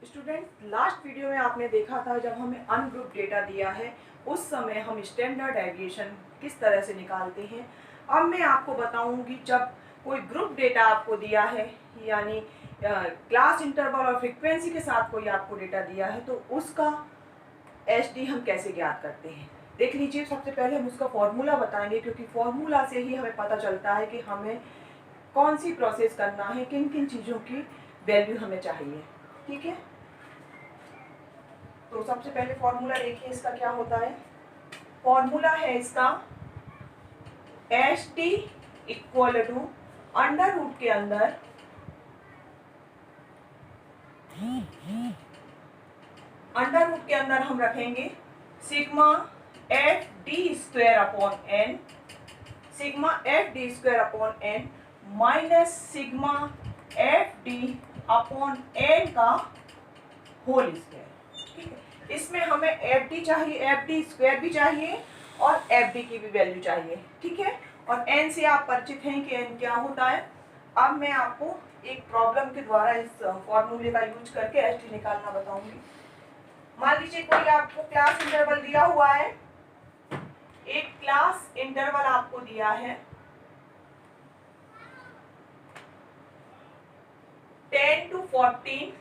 Student last video में आपने देखा था जब हमें अनग्रुप डेटा दिया है उस समय हम स्टैंडर्ड डेविएशन किस तरह से निकालते हैं। अब मैं आपको बताऊंगी जब कोई ग्रुप डेटा आपको दिया है यानी क्लास इंटरवल और फ्रीक्वेंसी के साथ कोई आपको डेटा दिया है तो उसका एसडी हम कैसे ज्ञात करते हैं। देख लीजिए, सबसे पहले हम उसका फॉर्मूला बताएंगे क्योंकि फॉर्मूला से ही हमें पता चलता है कि हमें कौन सी प्रोसेस करना है, किन किन चीज़ों की वैल्यू हमें चाहिए। ठीक है, तो सबसे पहले फॉर्मूला देखिए इसका क्या होता है। फॉर्मूला है इसका S T equal to under root के अंदर हम रखेंगे sigma F D square upon N, sigma F D square upon N minus sigma F D upon N का होल स्क्वायर। ठीक है, इसमें हमें एफ डी चाहिए, एफ डी स्क्वायर भी चाहिए और एफ डी की भी वैल्यू चाहिए। ठीक है, और एन से आप परिचित हैं कि एन क्या होता है। अब मैं आपको एक प्रॉब्लम के द्वारा इस फॉर्मूले का यूज करके एस डी निकालना बताऊंगी। मान लीजिए कोई आपको क्लास इंटरवल दिया हुआ है, एक क्लास इंटरवल आपको दिया है 10 to 14,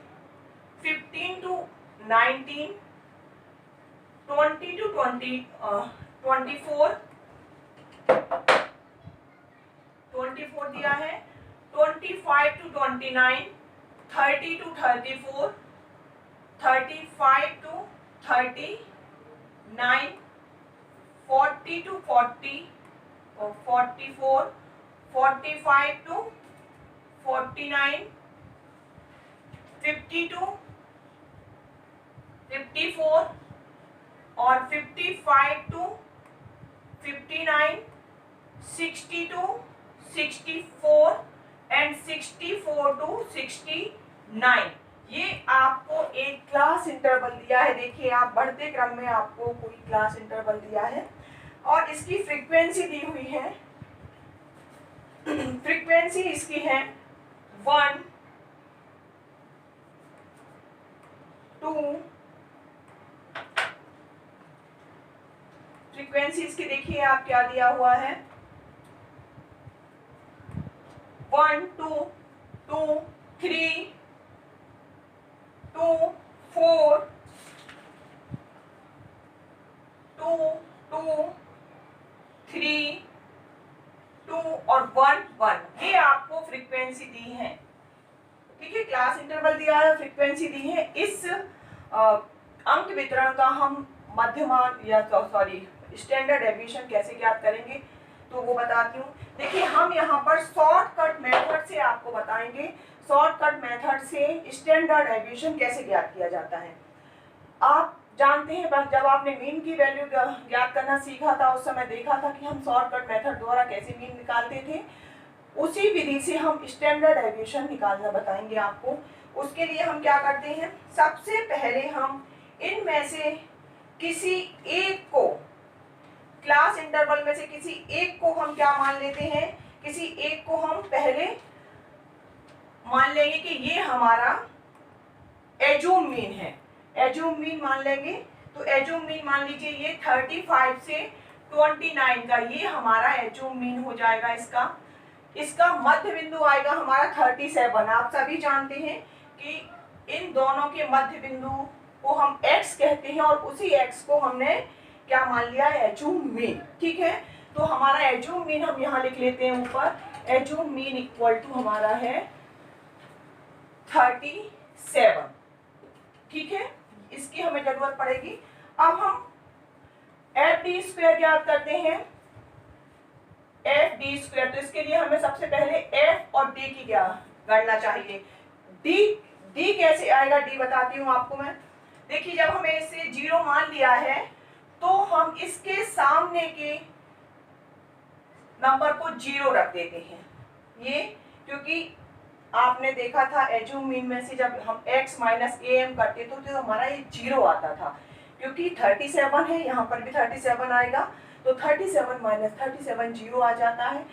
15 to 19, 20 to 24 दिया है, 25 to 29, 30 to 34, 35 to 39, 40 to 40 और 44, 45 to 49, 50 to 54 और 55 to 59, 60 to 64 एंड 64 to 69। ये आपको एक क्लास इंटरवल दिया है। देखिए, आप बढ़ते क्रम में आपको कोई क्लास इंटरवल दिया है और इसकी फ्रीक्वेंसी दी हुई है। फ्रीक्वेंसी इसकी है 1, 2, फ्रीक्वेंसी इसकी देखिए आप क्या दिया हुआ है 1, 2, 2, 3, 2, 4, 2, 2, 3, 2 और 1, 1। ये आपको फ्रीक्वेंसी दी है। ठीक है, क्लास इंटरवल दिया है, फ्रीक्वेंसी दी है। इस अंक वितरण का हम मध्यमान या स्टैंडर्ड डेविएशन कैसे ज्ञात करेंगे तो वो बताती हूँ। देखिए, हम यहाँ पर शॉर्टकट मेथड से आपको बताएंगे, शॉर्टकट मेथड से स्टैंडर्ड डेविएशन कैसे ज्ञात किया जाता है। आप जानते हैं बस जब आपने मीन की वैल्यू ज्ञात करना सीखा था उस समय देखा था कि हम शॉर्टकट मेथड द्वारा कैसे मीन निकालते थे। उसी विधि से हम स्टैंडर्ड डेविएशन निकालना बताएंगे आपको। उसके लिए हम क्या करते हैं, सबसे पहले हम इनमें से किसी एक को, क्लास इंटरवल में से किसी एक को हम क्या मान लेते हैं, किसी एक को हम पहले मान लेंगे कि ये हमारा एज्यूम मीन है। एज्यूम मीन मान लेंगे तो एज्यूम मीन मान लीजिए ये 35 से 29 का ये हमारा एज्यूम मीन हो जाएगा। इसका मध्य बिंदु आएगा हमारा 37। आप सभी जानते हैं कि इन दोनों के मध्य बिंदु को हम x कहते हैं और उसी x को हमने क्या मान लिया, एज्यूम मीन। ठीक है, तो हमारा एज्यूम मीन हम यहाँ लिख लेते हैं ऊपर। एज्यूम मीन इक्वल टू हमारा है 37। ठीक है, इसकी हमें जरूरत पड़ेगी। अब हम एफ डी स्क्वायर ज्ञात करते हैं, एफ डी स्क्वायर। तो इसके लिए हमें सबसे पहले एफ और डी की क्या गणना चाहिए। डी कैसे आएगा, डी बताती हूँ आपको मैं। देखिए, जब हमें इसे 0 मान लिया है तो हम इसके सामने के नंबर को 0 रख देते हैं। ये क्योंकि आपने देखा था एज्यूम मीन में से जब हम x माइनस am करते तो हमारा ये 0 आता था। क्योंकि 37 है, यहाँ पर भी 37 आएगा तो 37 माइनस 37 0 आ जाता है।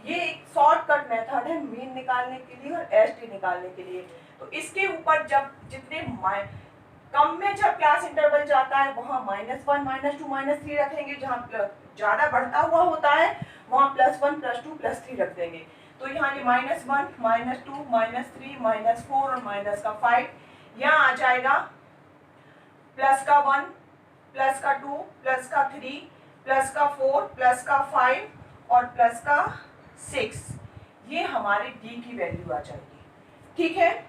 ये एक शॉर्टकट मेथड है मीन निकालने के लिए और एसटी निकालने के लिए। तो इसके ऊपर पर जब जितने कम में जब क्लास इंटरवल जाता है वहां -1 -2 -3 रखेंगे, जहाँ ज्यादा बढ़ता हुआ होता है वहां +1 +2 +3 रख देंगे। तो यहाँ ये -1 -2 -3 -4 और -5, यहाँ आ जाएगा +1 +2 +3 +4 +5 और +6। ये हमारे डी की वैल्यू आ जाएगी। ठीक है,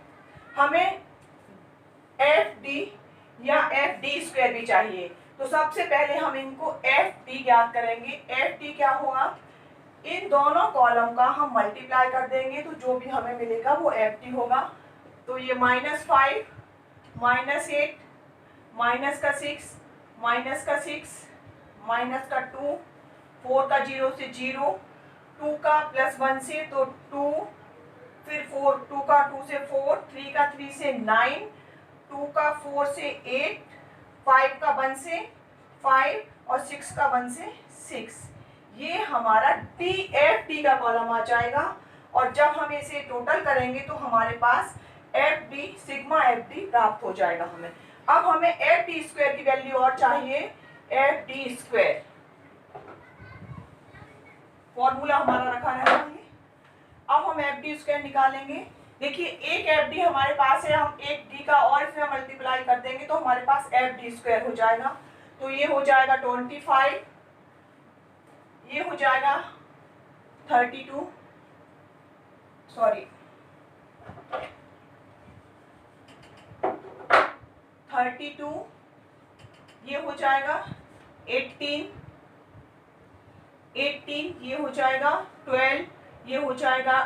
हमें एफ डी या एफ डी स्क्वायर भी चाहिए। तो सबसे पहले हम इनको एफ डी ज्ञात करेंगे। एफ डी क्या होगा, इन दोनों कॉलम का हम मल्टीप्लाई कर देंगे तो जो भी हमें मिलेगा वो एफ डी होगा। तो ये -5 -8 -6 -2 4 का 0 से 0 2 का +1 से तो 2 फिर 4 2 का 2 से 4 3 का 3 से 9 2 का 4 से 8 5 का 1 से 5 और 6 का 1 से 6। ये हमारा डी एफ डी का कॉलम आ जाएगा। और जब हम इसे टोटल करेंगे तो हमारे पास F D sigma F D प्राप्त हो जाएगा हमें। अब हमें एफ डी स्क्वायर की वैल्यू और चाहिए, एफ डी स्क्वायर फॉर्मूला हमारा रखा रहेगा। अब हम एफ डी स्क्वायर निकालेंगे। देखिए एक एफ डी हमारे पास है, हम एक डी का और इसमें मल्टीप्लाई कर देंगे तो हमारे पास एफ डी स्क्वायर हो जाएगा। तो ये हो जाएगा 25, ये हो जाएगा 32 ये हो जाएगा 18 ये हो जाएगा 12, ये हो जाएगा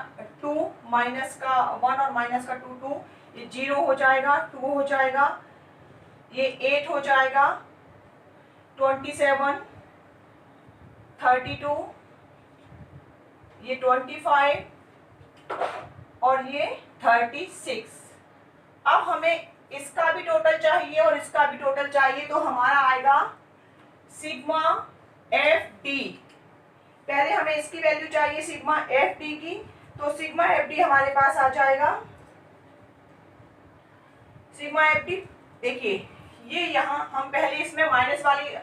2 माइनस का 1 और माइनस का 2 2, ये 0 हो जाएगा 2 हो जाएगा, ये 8 हो जाएगा 27 32, ये 25 और ये 36। अब हमें इसका भी टोटल चाहिए और इसका भी टोटल चाहिए तो हमारा आएगा सिग्मा एफ डी। पहले हमें इसकी वैल्यू चाहिए सिग्मा एफ डी की, तो सिग्मा एफ डी हमारे पास आ जाएगा। सिग्मा एफ डी देखिए ये यहाँ हम पहले इसमें माइनस वाली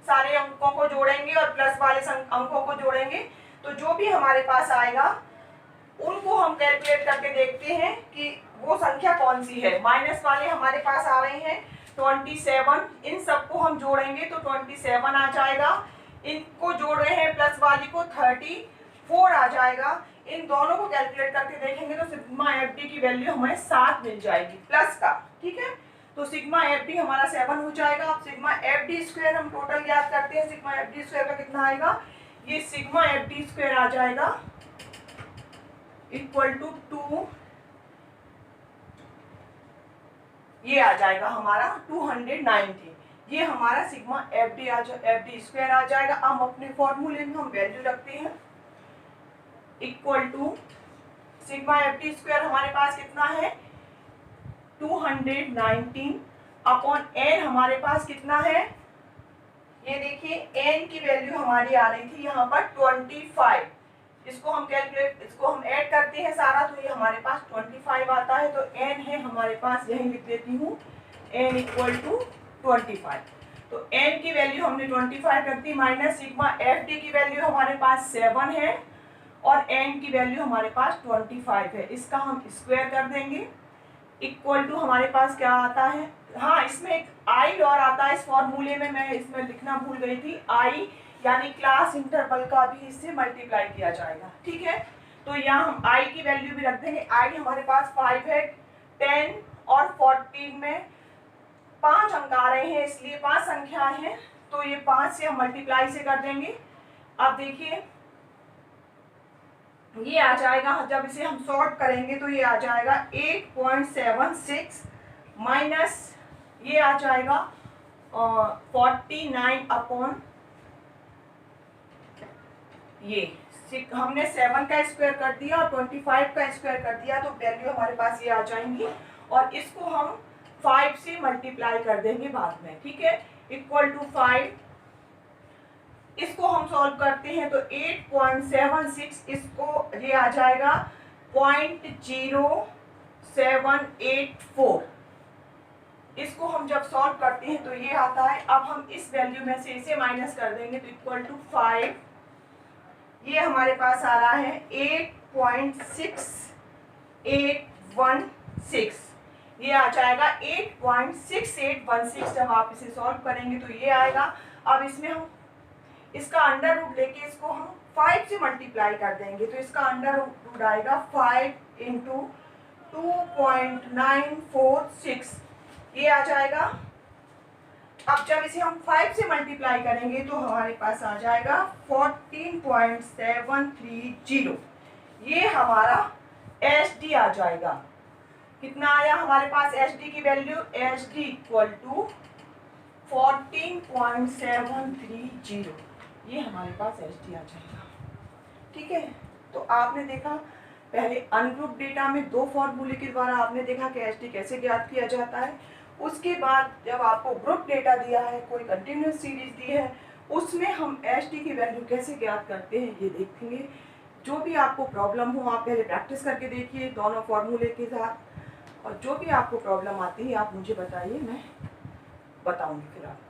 सारे अंकों को जोड़ेंगे और प्लस वाले अंकों को जोड़ेंगे, तो जो भी हमारे पास आएगा उनको हम कैलकुलेट करके देखते हैं कि वो संख्या कौन सी है। माइनस वाले हमारे पास आ रहे हैं 27, इन सबको हम जोड़ेंगे तो 27 आ जाएगा। इनको जोड़ रहे हैं प्लस वाली को 34 आ जाएगा। इन दोनों को कैलकुलेट करके देखेंगे तो सिग्मा एफ डी की वैल्यू हमें 7 मिल जाएगी प्लस का। ठीक है, तो सिग्मा एफ डी हमारा 7 हो जाएगा। अब सिग्मा एफ डी स्क्वायर हम टोटल याद करते हैं। सिग्मा एफ डी स्क्वायर का कितना आएगा, ये सिग्मा एफ डी स्क्वायर आ जाएगा इक्वल टू 2, ये आ जाएगा हमारा 290। ये हमारा सिग्मा एफ डी स्क्वायर आ जाएगा। अब अपने फॉर्मूले में हम वैल्यू रखते हैं equal to sigma F D square हमारे पास कितना है 219 अपॉन एन हमारे पास कितना है, ये देखिए एन की वैल्यू हमारी आ रही थी यहाँ पर 25। इसको हम ऐड करते हैं सारा तो ये हमारे पास 25 आता है। तो एन है हमारे पास, यही लिख देती हूँ एन इक्वल टू 25। तो एन की वैल्यू हमने 25 कर दी, माइनस सिग्मा एफ डी की वैल्यू हमारे पास 7 है और एन की वैल्यू हमारे पास 25 है। इसका हम स्क्वायर कर देंगे इक्वल टू हमारे पास क्या आता है, हाँ इसमें एक आई और आता है इस फॉर्मूले में, मैं इसमें लिखना भूल गई थी। आई यानी क्लास इंटरवल का भी इससे मल्टीप्लाई किया जाएगा। ठीक है, तो यहाँ हम आई की वैल्यू भी रख देंगे। आई हमारे पास 5 है, 10 और 14 में 5 अंक आ रहे हैं इसलिए 5 संख्या है, तो ये 5 से हम मल्टीप्लाई से कर देंगे। अब देखिए ये आ जाएगा, जब इसे हम सॉर्ट करेंगे तो ये आ जाएगा 8.76 माइनस ये आ जाएगा 49 अपॉन ये हमने 7 का स्क्वायर कर दिया और 25 का स्क्वायर कर दिया, तो वैल्यू हमारे पास ये आ जाएंगी और इसको हम 5 से मल्टीप्लाई कर देंगे बाद में। ठीक है, इक्वल टू 5, इसको हम सॉल्व करते हैं तो 8.76 इसको ये आ जाएगा 0.0 784। इसको हम जब सॉल्व करते हैं तो ये आता है। अब हम इस वैल्यू में से इसे माइनस कर देंगे तो इक्वल टू 5। ये हमारे पास आ रहा है 8.6816। ये आ जाएगा 8.6816। जब आप इसे सॉल्व करेंगे तो ये आएगा। अब इसमें हम इसका अंडर रूट लेके इसको हम 5 से मल्टीप्लाई कर देंगे तो इसका अंडर रूट आएगा 5 इंटू 2.946। ये आ जाएगा। अब जब इसे हम 5 से मल्टीप्लाई करेंगे तो हमारे पास आ जाएगा 14.730। ये हमारा SD आ जाएगा। कितना आया हमारे पास SD की वैल्यू? SD equal to 14.730। ये हमारे पास SD आ जाएगा। ठीक है, तो आपने देखा पहले अनग्रुप डेटा में 2 फॉर्मूले के द्वारा आपने देखा कि SD कैसे ज्ञात किया जाता है। उसके बाद जब आपको ग्रुप डेटा दिया है, कोई कंटिन्यूस सीरीज दी है, उसमें हम SD की वैल्यू कैसे ज्ञात करते हैं ये देखेंगे। जो भी आपको प्रॉब्लम हो आप पहले प्रैक्टिस करके देखिए दोनों फॉर्मूले के साथ, और जो भी आपको प्रॉब्लम आती है आप मुझे बताइए, मैं बताऊंगी फिर आपको।